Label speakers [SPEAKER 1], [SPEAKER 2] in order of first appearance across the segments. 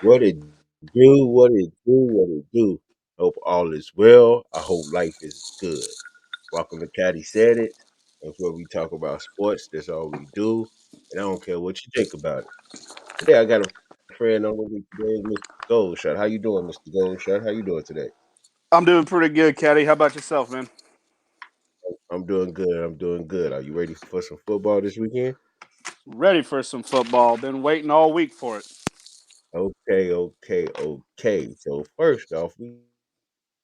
[SPEAKER 1] What it do, what it do, what it do. Hope all is well. I hope life is good. Welcome to Caddy Said It. That's where we talk about sports. That's all we do. And I don't care what you think about it. Today I got a friend on with me today, Mr. Goldshot. How you doing, Mr. Goldshot? How you doing today?
[SPEAKER 2] I'm doing pretty good, Caddy. How about yourself, man?
[SPEAKER 1] I'm doing good. I'm doing good. Are you ready for some football this weekend?
[SPEAKER 2] Ready for some football. Been waiting all week for it.
[SPEAKER 1] Okay. So first off, we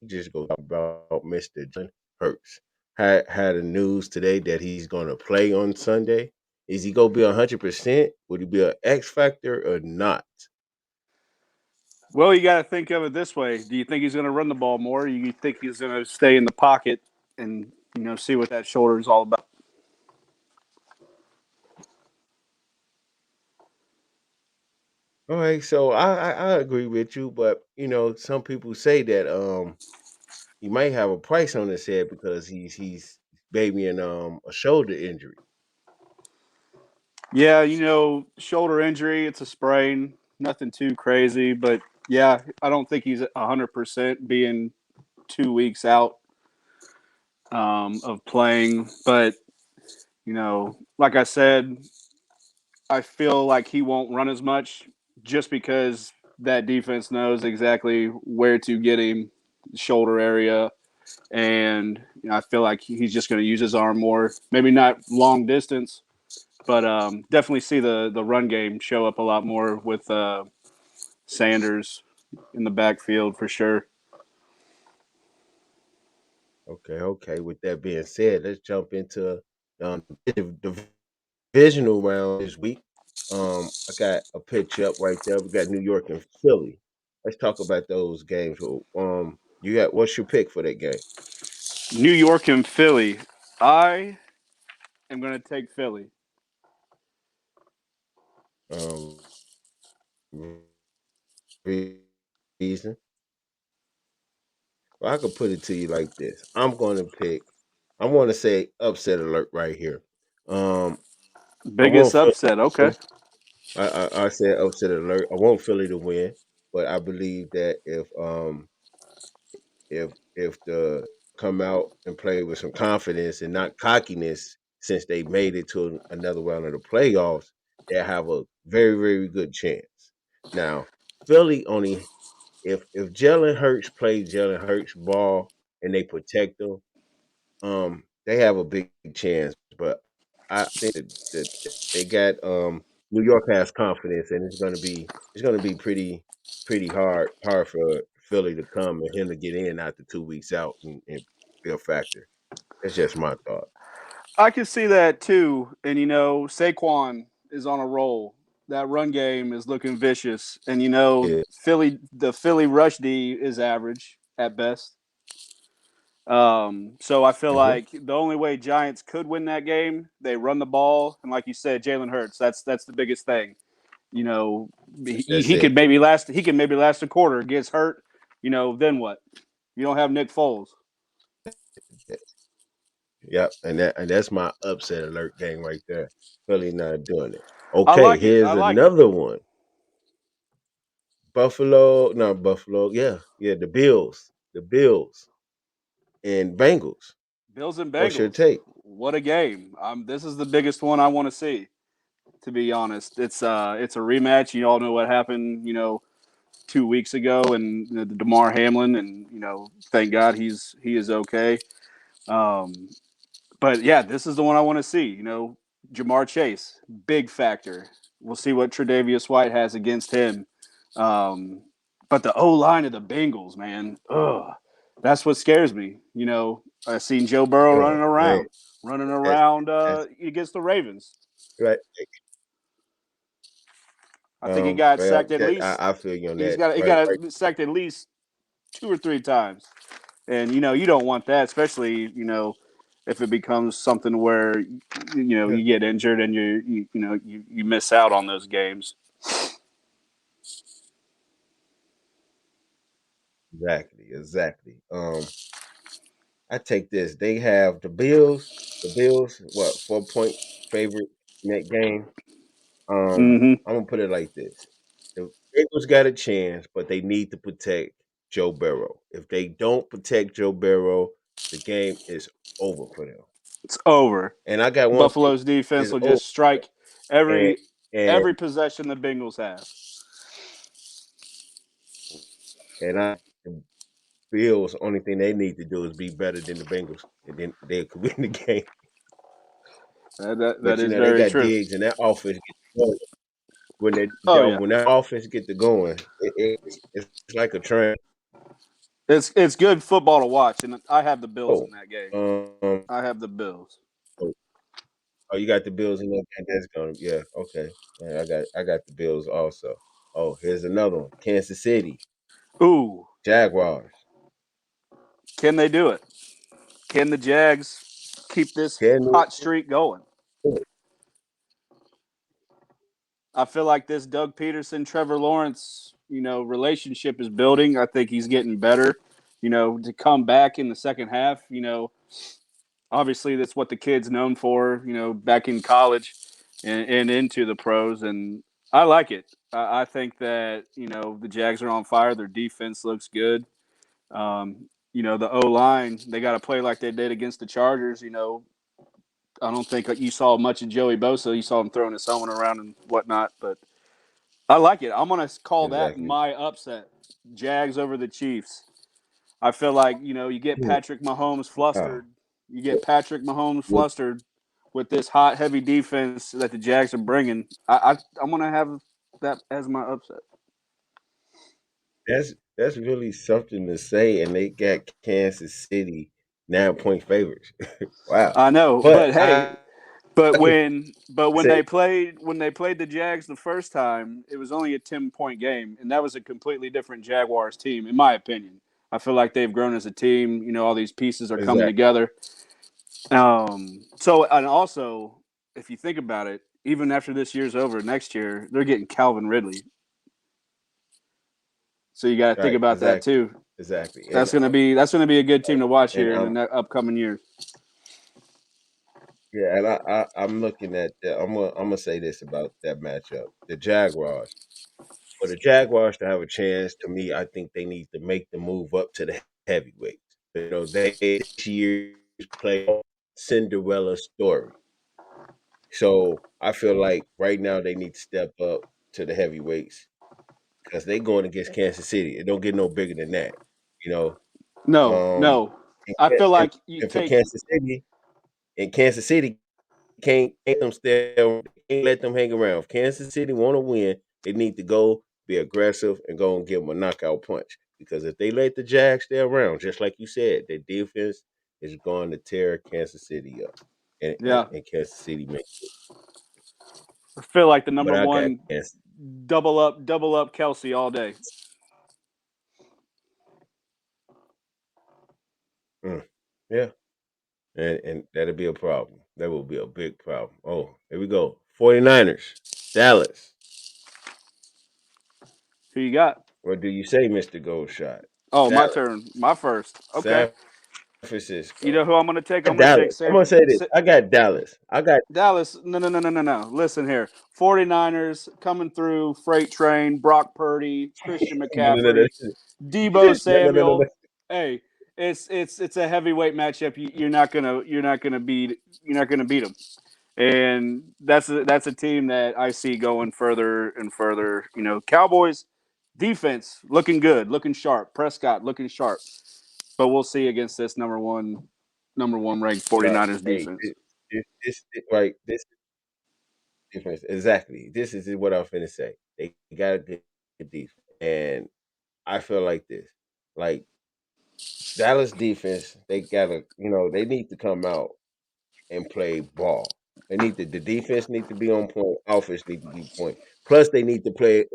[SPEAKER 1] just go talk about Mr. Jalen Hurts. Had the news today that he's going to play on Sunday. Is he going to be 100%? Would he be an X factor or not?
[SPEAKER 2] Well, you got to think of it this way. Do you think he's going to run the ball more? Or you think he's going to stay in the pocket and see what that shoulder is all about?
[SPEAKER 1] All right, so I agree with you, but some people say that he might have a price on his head because he's babying a shoulder injury.
[SPEAKER 2] Yeah, shoulder injury. It's a sprain. Nothing too crazy, but yeah, I don't think he's 100% being 2 weeks out of playing. But like I said, I feel like he won't run as much just because that defense knows exactly where to get him, shoulder area, and I feel like he's just going to use his arm more. Maybe not long distance, but definitely see the run game show up a lot more with Sanders in the backfield for sure.
[SPEAKER 1] Okay. With that being said, let's jump into the divisional round this week. I got a picture up right there. We got New York and Philly. Let's talk about those games. You got what's your pick for that game?
[SPEAKER 2] New York and Philly. I am going to take Philly.
[SPEAKER 1] Um, reason. Well, I could put it to you like this. I'm going to pick. I want to say upset alert right here. Um, I
[SPEAKER 2] Biggest
[SPEAKER 1] want Philly
[SPEAKER 2] upset.
[SPEAKER 1] to
[SPEAKER 2] Okay.
[SPEAKER 1] win. I said upset alert. I want Philly to win, but I believe that if the come out and play with some confidence and not cockiness, since they made it to another round of the playoffs, they have a very good chance. Now, Philly only if Jalen Hurts plays Jalen Hurts ball and they protect him, they have a big chance. But I think that they got New York has confidence, and it's gonna be pretty hard for Philly to come and him to get in after 2 weeks out and be a factor. That's just my thought.
[SPEAKER 2] I can see that too. And Saquon is on a roll. That run game is looking vicious. And
[SPEAKER 1] Yeah.
[SPEAKER 2] The Philly rush D is average at best. So I feel
[SPEAKER 1] Hmm.
[SPEAKER 2] like the only way Giants could win that game, they run the ball, and like you said, Jalen Hurts. That's the biggest thing. You know,
[SPEAKER 1] That's
[SPEAKER 2] he could
[SPEAKER 1] it.
[SPEAKER 2] maybe last. He can maybe last a quarter. Gets hurt. Then what? You don't have Nick Foles.
[SPEAKER 1] Yep, and that's my upset alert game right there. Philly not doing it.
[SPEAKER 2] I
[SPEAKER 1] Okay,
[SPEAKER 2] like it. I
[SPEAKER 1] here's
[SPEAKER 2] like it.
[SPEAKER 1] another one. Buffalo, not Buffalo. Yeah, the Bills and Bengals.
[SPEAKER 2] Bills and
[SPEAKER 1] What's your
[SPEAKER 2] Bengals.
[SPEAKER 1] take?
[SPEAKER 2] What a game! This is the biggest one I want to see. To be honest, it's a rematch. You all know what happened. 2 weeks ago, and the Damar Hamlin, and thank God he is okay. Um, but yeah, this is the one I want to see. Jamar Chase, big factor. We'll see what Tre'Davious White has against him. Um, but the O line of the Bengals, man, that's what scares me. I seen Joe Burrow
[SPEAKER 1] Oh man,
[SPEAKER 2] running
[SPEAKER 1] that's
[SPEAKER 2] around
[SPEAKER 1] that's
[SPEAKER 2] against the Ravens.
[SPEAKER 1] right.
[SPEAKER 2] I think he got
[SPEAKER 1] Well,
[SPEAKER 2] sacked at
[SPEAKER 1] that
[SPEAKER 2] least.
[SPEAKER 1] I feel you on
[SPEAKER 2] He's
[SPEAKER 1] that.
[SPEAKER 2] got he
[SPEAKER 1] Right,
[SPEAKER 2] got
[SPEAKER 1] right.
[SPEAKER 2] sacked at least 2 or 3 times, and you don't want that, especially if it becomes something where
[SPEAKER 1] Yeah,
[SPEAKER 2] you get injured and you miss out on those games.
[SPEAKER 1] exactly. I take this. They have the Bills. The Bills, what 4 point favorite in that game?
[SPEAKER 2] Hmm.
[SPEAKER 1] I'm gonna put it like this. Bengals got a chance, but they need to protect Joe Burrow. If they don't protect Joe Burrow, the game is over for them.
[SPEAKER 2] It's over.
[SPEAKER 1] And I got one thing
[SPEAKER 2] Buffalo's defense
[SPEAKER 1] is
[SPEAKER 2] will
[SPEAKER 1] over.
[SPEAKER 2] just strike
[SPEAKER 1] And
[SPEAKER 2] every
[SPEAKER 1] and
[SPEAKER 2] every possession the Bengals have.
[SPEAKER 1] and I the Bills only thing they need to do is be better than the Bengals, and then they could win the game.
[SPEAKER 2] That
[SPEAKER 1] But
[SPEAKER 2] is
[SPEAKER 1] they
[SPEAKER 2] very
[SPEAKER 1] got
[SPEAKER 2] true.
[SPEAKER 1] Diggs and that offense gets going.
[SPEAKER 2] Oh yeah,
[SPEAKER 1] When that offense get to going, it's like a train.
[SPEAKER 2] it's good football to watch, and I have the Bills
[SPEAKER 1] Oh,
[SPEAKER 2] in that game.
[SPEAKER 1] um,
[SPEAKER 2] I have the Bills.
[SPEAKER 1] oh, oh, you got the Bills in that game. That's going. Yeah, okay. Yeah, I got the Bills also. Oh, here's another one. Kansas City
[SPEAKER 2] Ooh,
[SPEAKER 1] Jaguars.
[SPEAKER 2] can they do it? Can the Jags keep this
[SPEAKER 1] Can
[SPEAKER 2] hot
[SPEAKER 1] they
[SPEAKER 2] streak going?
[SPEAKER 1] do it?
[SPEAKER 2] I feel like this Doug Peterson, Trevor Lawrence, relationship is building. I think he's getting better. To come back in the second half. Obviously that's what the kid's known for. Back in college and into the pros, and I like it. I think that the Jags are on fire. Their defense looks good. The O line they got to play like they did against the Chargers. I don't think you saw much of Joey Bosa. You saw him throwing his helmet around and whatnot, but I like it. I'm gonna call that
[SPEAKER 1] Exactly.
[SPEAKER 2] my upset. Jags over the Chiefs. I feel like you get
[SPEAKER 1] Hmm.
[SPEAKER 2] Patrick Mahomes
[SPEAKER 1] Ah,
[SPEAKER 2] flustered. You get Patrick Mahomes flustered with this hot, heavy defense that the Jags are bringing. I'm gonna have that as my upset.
[SPEAKER 1] that's really something to say, and they got Kansas City 9-point favorites. Wow.
[SPEAKER 2] I know,
[SPEAKER 1] But
[SPEAKER 2] but hey,
[SPEAKER 1] I
[SPEAKER 2] but
[SPEAKER 1] can
[SPEAKER 2] when
[SPEAKER 1] say
[SPEAKER 2] they played the Jags the first time, it was only a 10-point game, and that was a completely different Jaguars team, in my opinion. I feel like they've grown as a team. All these pieces are coming
[SPEAKER 1] exactly.
[SPEAKER 2] together. So and also, if you think about it, even after this year's over, next year they're getting Calvin Ridley. So you got to think
[SPEAKER 1] Right,
[SPEAKER 2] about that
[SPEAKER 1] exactly.
[SPEAKER 2] too.
[SPEAKER 1] Exactly.
[SPEAKER 2] That's gonna be a good team to watch
[SPEAKER 1] And
[SPEAKER 2] here in the upcoming years.
[SPEAKER 1] yeah, and I'm looking at I'm gonna say this about that matchup. The Jaguars. For the Jaguars to have a chance, to me, I think they need to make the move up to the heavyweights. They this year's play Cinderella story. So I feel like right now they need to step up to the heavyweights because they going against Kansas City. It don't get no bigger than that. You know,
[SPEAKER 2] No,
[SPEAKER 1] um,
[SPEAKER 2] no,
[SPEAKER 1] and,
[SPEAKER 2] I feel
[SPEAKER 1] and,
[SPEAKER 2] like you
[SPEAKER 1] and for
[SPEAKER 2] take.
[SPEAKER 1] Kansas City can't make them stay. Can't let them hang around. If Kansas City want to win, they need to go be aggressive and go and give them a knockout punch. Because if they let the Jags stay around, just like you said, their defense is going to tear Kansas City up,
[SPEAKER 2] Yeah,
[SPEAKER 1] and Kansas City make it.
[SPEAKER 2] I feel like the
[SPEAKER 1] But
[SPEAKER 2] number
[SPEAKER 1] I got
[SPEAKER 2] one
[SPEAKER 1] Kansas.
[SPEAKER 2] double up Kelsey all day.
[SPEAKER 1] Mm, yeah, and that'll be a problem. That will be a big problem. Oh, here we go. 49ers, Dallas.
[SPEAKER 2] Who you got?
[SPEAKER 1] What do you say, Mr. Goldshot?
[SPEAKER 2] Oh, my
[SPEAKER 1] Dallas,
[SPEAKER 2] turn. My first. Okay.
[SPEAKER 1] San
[SPEAKER 2] You
[SPEAKER 1] Francisco.
[SPEAKER 2] know who I'm going to take? I'm going to take
[SPEAKER 1] Dallas. I'm
[SPEAKER 2] San
[SPEAKER 1] gonna say this. I got Dallas. I got
[SPEAKER 2] Dallas. No, no, no, no, no, no. Listen here. 49ers coming through, freight train, Brock Purdy, Christian
[SPEAKER 1] no, no, no, no,
[SPEAKER 2] McCaffrey, Debo
[SPEAKER 1] no, no, no, no, no.
[SPEAKER 2] Samuel. Hey, it's a heavyweight matchup. You're not gonna beat them, and that's a team that I see going further and further. Cowboys defense looking good, looking sharp. Prescott looking sharp, but we'll see against this number one ranked
[SPEAKER 1] But
[SPEAKER 2] 49ers
[SPEAKER 1] hey,
[SPEAKER 2] defense.
[SPEAKER 1] right, this defense exactly. This is what I'm finna say. They got a good defense, and I feel like this. Like Dallas defense, they gotta, they need to come out and play ball. The defense need to be on point, offense need to be point. Plus, they need to play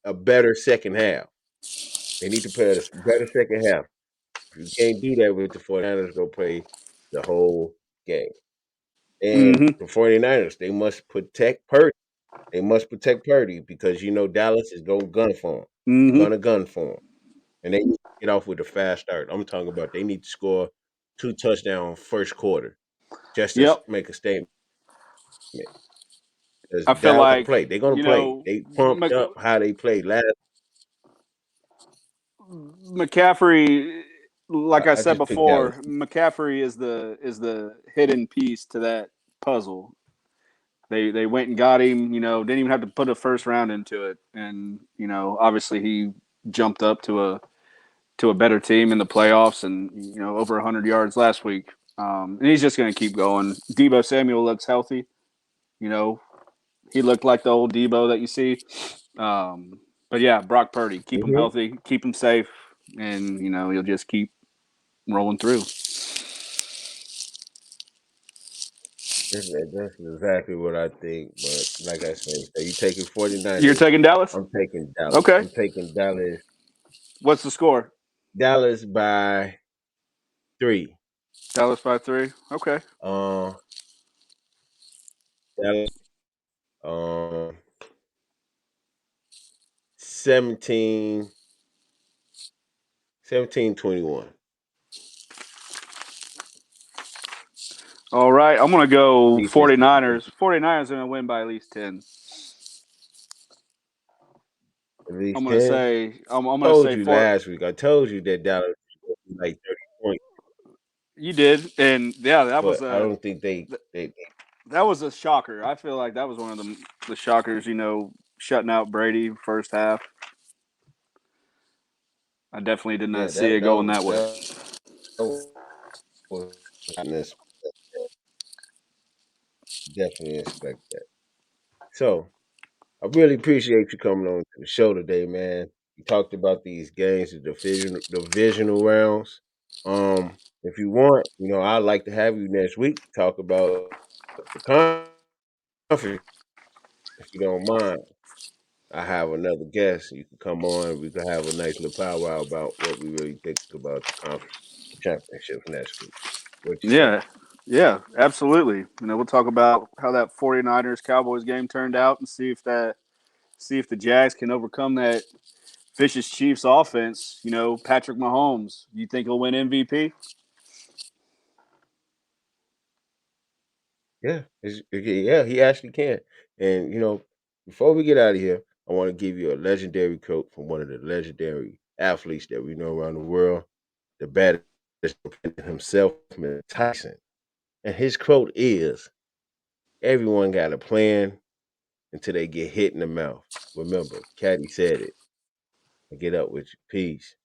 [SPEAKER 1] a better second half. They need to play a better second half. If you can't do that with the 49ers, go play the whole game. And
[SPEAKER 2] Mm-hmm.
[SPEAKER 1] the 49ers, they must protect Purdy. They must protect Purdy because Dallas is going to gun for him. They're
[SPEAKER 2] Mm-hmm.
[SPEAKER 1] going to gun for him. And they need to get off with a fast start. I'm talking about they need to score 2 touchdowns first quarter just to
[SPEAKER 2] Yep.
[SPEAKER 1] make a statement. because
[SPEAKER 2] I feel
[SPEAKER 1] Dallas
[SPEAKER 2] like,
[SPEAKER 1] play. They're gonna
[SPEAKER 2] you
[SPEAKER 1] play.
[SPEAKER 2] know,
[SPEAKER 1] They pumped up how they played last.
[SPEAKER 2] McCaffrey, like I
[SPEAKER 1] I
[SPEAKER 2] said
[SPEAKER 1] just picked Dallas.
[SPEAKER 2] before, McCaffrey is the hidden piece to that puzzle. They went and got him. Didn't even have to put a first round into it, and obviously he jumped up to a better team in the playoffs, and over 100 yards last week. And he's just going to keep going. Debo Samuel looks healthy. You know, he looked like the old Debo that you see. But yeah, Brock Purdy, keep him
[SPEAKER 1] Mm-hmm.
[SPEAKER 2] healthy, keep him safe, and you'll just keep rolling through.
[SPEAKER 1] That's exactly what I think. But like I said, so you taking
[SPEAKER 2] You're
[SPEAKER 1] 49ers.
[SPEAKER 2] taking Dallas?
[SPEAKER 1] I'm taking Dallas.
[SPEAKER 2] Okay.
[SPEAKER 1] I'm taking Dallas.
[SPEAKER 2] What's the score?
[SPEAKER 1] Dallas by 3.
[SPEAKER 2] Dallas by 3. Okay.
[SPEAKER 1] Uh, Dallas. 17, 17-21.
[SPEAKER 2] All right. I'm going to go
[SPEAKER 1] Defense.
[SPEAKER 2] 49ers. 49ers are going to win by at least 10.
[SPEAKER 1] At
[SPEAKER 2] I'm
[SPEAKER 1] least
[SPEAKER 2] going to
[SPEAKER 1] 10.
[SPEAKER 2] say I'm going to
[SPEAKER 1] Told
[SPEAKER 2] say
[SPEAKER 1] you
[SPEAKER 2] 4.
[SPEAKER 1] last week. I told you that Dallas was like 30 points,
[SPEAKER 2] You did. And yeah,
[SPEAKER 1] but I don't think they
[SPEAKER 2] that was a shocker. I feel like that was one of the shockers, shutting out Brady first half. I definitely did not
[SPEAKER 1] yeah,
[SPEAKER 2] see
[SPEAKER 1] that
[SPEAKER 2] it
[SPEAKER 1] that
[SPEAKER 2] going
[SPEAKER 1] was
[SPEAKER 2] that way.
[SPEAKER 1] was definitely expect that. So I really appreciate you coming on to the show today, man. We talked about these games, the divisional rounds. If you want, I'd like to have you next week talk about the conference, if you don't mind. I have another guest. You can come on. We can have a nice little powwow about what we really think about the conference championships next week. What you say?
[SPEAKER 2] Yeah. Yeah, absolutely. We'll talk about how that 49ers Cowboys game turned out and see if the Jags can overcome that vicious Chiefs offense. Patrick Mahomes, you think he'll win MVP?
[SPEAKER 1] Yeah, yeah, he actually can. And before we get out of here, I want to give you a legendary quote from one of the legendary athletes that we know around the world, the baddest himself, Mr. Tyson. And his quote is, "Everyone got a plan until they get hit in the mouth." Remember, Caddy said it. Get up with you. Peace.